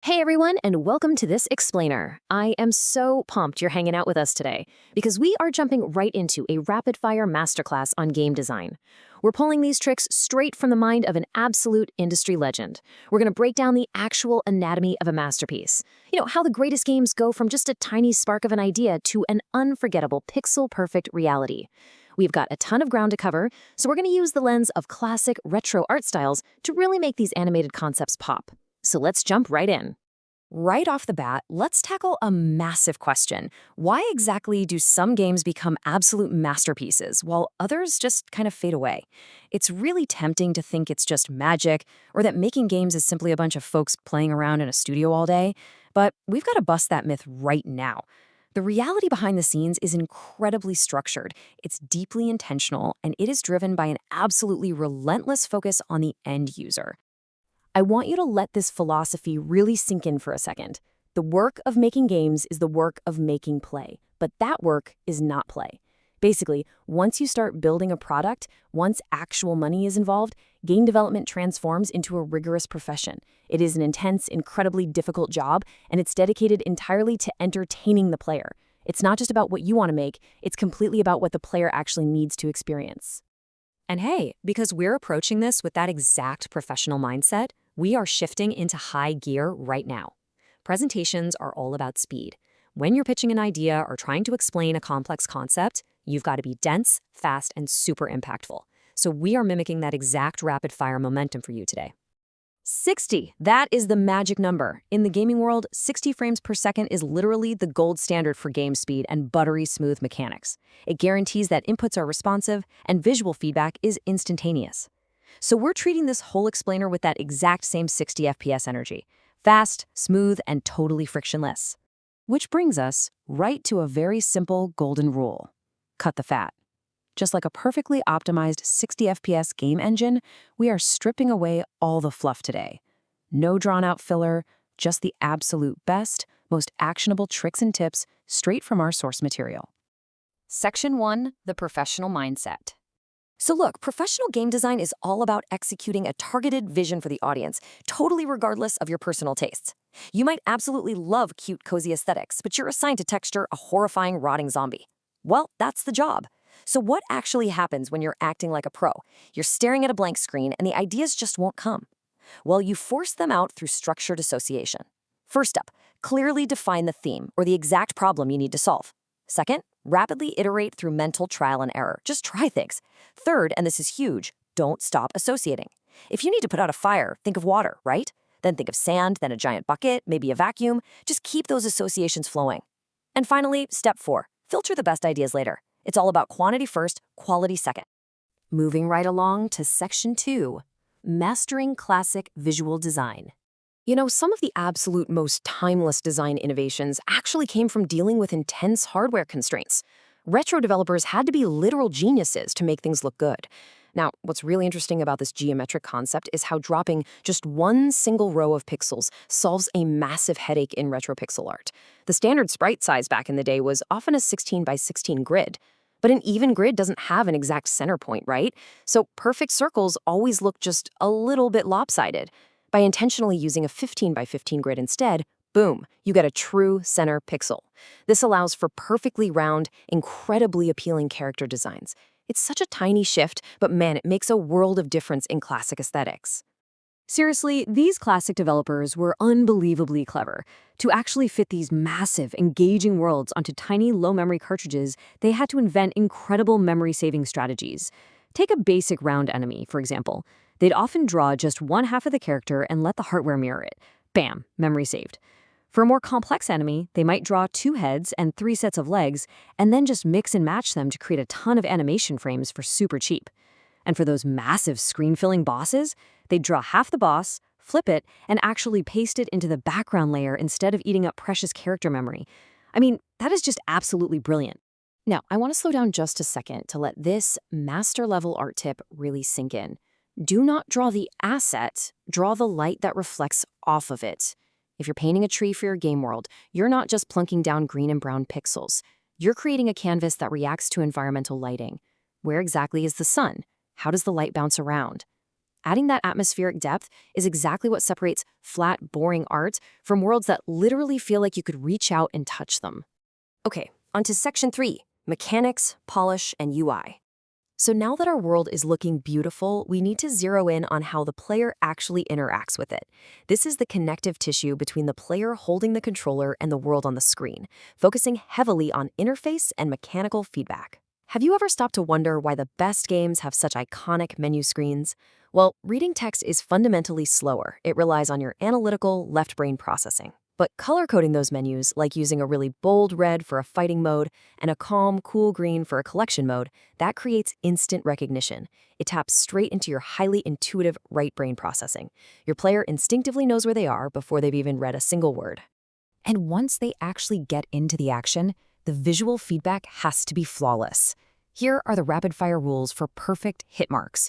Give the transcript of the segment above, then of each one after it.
Hey everyone, and welcome to this explainer. I am so pumped you're hanging out with us today because we are jumping right into a rapid-fire masterclass on game design. We're pulling these tricks straight from the mind of an absolute industry legend. We're going to break down the actual anatomy of a masterpiece. How the greatest games go from just a tiny spark of an idea to an unforgettable pixel-perfect reality. We've got a ton of ground to cover, so we're going to use the lens of classic retro art styles to really make these animated concepts pop. So let's jump right in. Right off the bat, let's tackle a massive question. Why exactly do some games become absolute masterpieces while others just kind of fade away? It's really tempting to think it's just magic or that making games is simply a bunch of folks playing around in a studio all day, but we've got to bust that myth right now. The reality behind the scenes is incredibly structured, it's deeply intentional, and it is driven by an absolutely relentless focus on the end user. I want you to let this philosophy really sink in for a second. The work of making games is the work of making play, but that work is not play. Basically, once you start building a product, once actual money is involved, game development transforms into a rigorous profession. It is an intense, incredibly difficult job, and it's dedicated entirely to entertaining the player. It's not just about what you want to make, it's completely about what the player actually needs to experience. And hey, because we're approaching this with that exact professional mindset, we are shifting into high gear right now. Presentations are all about speed. When you're pitching an idea or trying to explain a complex concept, you've got to be dense, fast, and super impactful. So we are mimicking that exact rapid-fire momentum for you today. 60, that is the magic number. In the gaming world, 60 frames per second is literally the gold standard for game speed and buttery smooth mechanics. It guarantees that inputs are responsive and visual feedback is instantaneous. So we're treating this whole explainer with that exact same 60 FPS energy. Fast, smooth, and totally frictionless. Which brings us right to a very simple golden rule. Cut the fat. Just like a perfectly optimized 60 FPS game engine, we are stripping away all the fluff today. No drawn-out filler, just the absolute best, most actionable tricks and tips straight from our source material. Section 1, the professional mindset. So look, professional game design is all about executing a targeted vision for the audience, totally regardless of your personal tastes. You might absolutely love cute, cozy aesthetics, but you're assigned to texture a horrifying, rotting zombie. Well, that's the job. So what actually happens when you're acting like a pro? You're staring at a blank screen and the ideas just won't come. Well, you force them out through structured association. First up, clearly define the theme or the exact problem you need to solve. Second, rapidly iterate through mental trial and error. Just try things. Third, and this is huge, don't stop associating. If you need to put out a fire, think of water, right? Then think of sand, then a giant bucket, maybe a vacuum. Just keep those associations flowing. And finally, step 4, filter the best ideas later. It's all about quantity first, quality second. Moving right along to section 2, mastering classic visual design. Some of the absolute most timeless design innovations actually came from dealing with intense hardware constraints. Retro developers had to be literal geniuses to make things look good. Now, what's really interesting about this geometric concept is how dropping just one single row of pixels solves a massive headache in retro pixel art. The standard sprite size back in the day was often a 16 by 16 grid. But an even grid doesn't have an exact center point, right? So perfect circles always look just a little bit lopsided. By intentionally using a 15 by 15 grid instead, boom, you get a true center pixel. This allows for perfectly round, incredibly appealing character designs. It's such a tiny shift, but man, it makes a world of difference in classic aesthetics. Seriously, these classic developers were unbelievably clever. To actually fit these massive, engaging worlds onto tiny, low-memory cartridges, they had to invent incredible memory-saving strategies. Take a basic round enemy, for example. They'd often draw just one half of the character and let the hardware mirror it. Bam, memory saved. For a more complex enemy, they might draw 2 heads and 3 sets of legs, and then just mix and match them to create a ton of animation frames for super cheap. And for those massive screen-filling bosses, they'd draw half the boss, flip it, and actually paste it into the background layer instead of eating up precious character memory. I mean, that is just absolutely brilliant. Now, I want to slow down just a second to let this master-level art tip really sink in. Do not draw the asset, draw the light that reflects off of it. If you're painting a tree for your game world, you're not just plunking down green and brown pixels. You're creating a canvas that reacts to environmental lighting. Where exactly is the sun? How does the light bounce around? Adding that atmospheric depth is exactly what separates flat, boring art from worlds that literally feel like you could reach out and touch them. Okay, onto section 3, mechanics, polish, and UI. So now that our world is looking beautiful, we need to zero in on how the player actually interacts with it. This is the connective tissue between the player holding the controller and the world on the screen, focusing heavily on interface and mechanical feedback. Have you ever stopped to wonder why the best games have such iconic menu screens? Well, reading text is fundamentally slower. It relies on your analytical left brain processing. But color-coding those menus, like using a really bold red for a fighting mode and a calm, cool green for a collection mode, that creates instant recognition. It taps straight into your highly intuitive right brain processing. Your player instinctively knows where they are before they've even read a single word. And once they actually get into the action, the visual feedback has to be flawless. Here are the rapid-fire rules for perfect hit marks.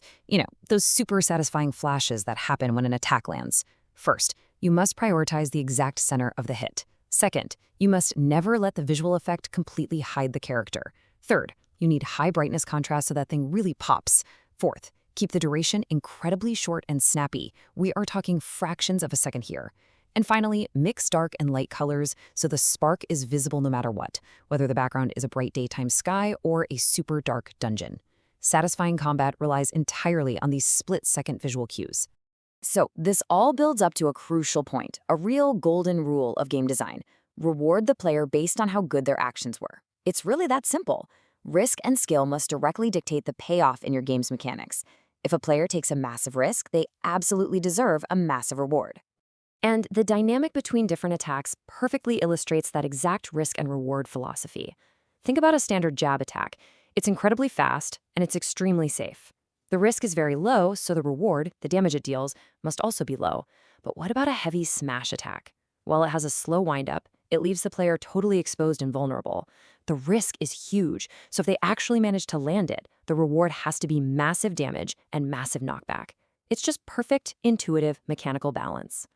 Those super satisfying flashes that happen when an attack lands. First, you must prioritize the exact center of the hit. Second, you must never let the visual effect completely hide the character. Third, you need high brightness contrast so that thing really pops. Fourth, keep the duration incredibly short and snappy. We are talking fractions of a second here. And finally, mix dark and light colors so the spark is visible no matter what, whether the background is a bright daytime sky or a super dark dungeon. Satisfying combat relies entirely on these split-second visual cues. So this all builds up to a crucial point, a real golden rule of game design. Reward the player based on how good their actions were. It's really that simple. Risk and skill must directly dictate the payoff in your game's mechanics. If a player takes a massive risk, they absolutely deserve a massive reward. And the dynamic between different attacks perfectly illustrates that exact risk and reward philosophy. Think about a standard jab attack. It's incredibly fast, and it's extremely safe. The risk is very low, so the reward, the damage it deals, must also be low. But what about a heavy smash attack? While it has a slow windup, it leaves the player totally exposed and vulnerable. The risk is huge, so if they actually manage to land it, the reward has to be massive damage and massive knockback. It's just perfect, intuitive, mechanical balance.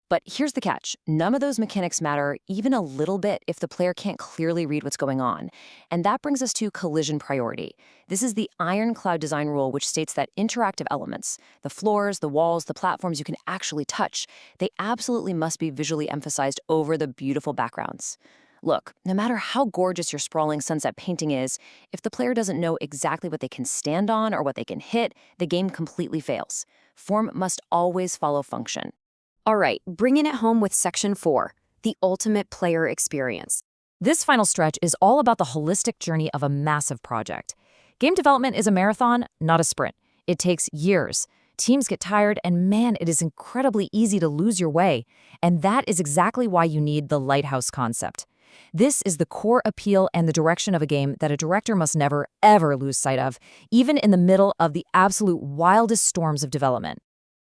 But here's the catch. None of those mechanics matter even a little bit if the player can't clearly read what's going on. And that brings us to collision priority. This is the ironclad design rule which states that interactive elements, the floors, the walls, the platforms you can actually touch, they absolutely must be visually emphasized over the beautiful backgrounds. Look, no matter how gorgeous your sprawling sunset painting is, if the player doesn't know exactly what they can stand on or what they can hit, the game completely fails. Form must always follow function. All right, bringing it home with Section 4, the ultimate player experience. This final stretch is all about the holistic journey of a massive project. Game development is a marathon, not a sprint. It takes years. Teams get tired, and man, it is incredibly easy to lose your way. And that is exactly why you need the lighthouse concept. This is the core appeal and the direction of a game that a director must never, ever lose sight of, even in the middle of the absolute wildest storms of development.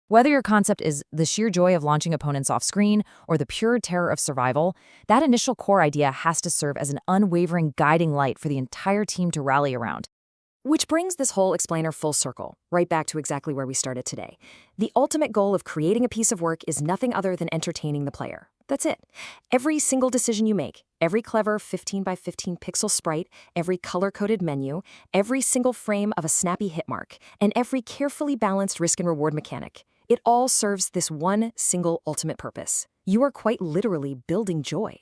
Whether your concept is the sheer joy of launching opponents off screen or the pure terror of survival, that initial core idea has to serve as an unwavering guiding light for the entire team to rally around. Which brings this whole explainer full circle, right back to exactly where we started today. The ultimate goal of creating a piece of work is nothing other than entertaining the player. That's it. Every single decision you make, every clever 15 by 15 pixel sprite, every color-coded menu, every single frame of a snappy hit mark, and every carefully balanced risk and reward mechanic, it all serves this one single ultimate purpose. You are quite literally building joy.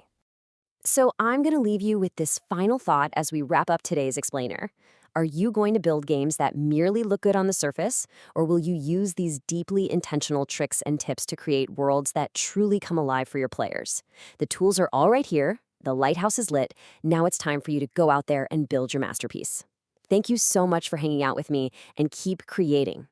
So I'm going to leave you with this final thought as we wrap up today's explainer. Are you going to build games that merely look good on the surface, or will you use these deeply intentional tricks and tips to create worlds that truly come alive for your players? The tools are all right here. The lighthouse is lit. Now it's time for you to go out there and build your masterpiece. Thank you so much for hanging out with me, and keep creating.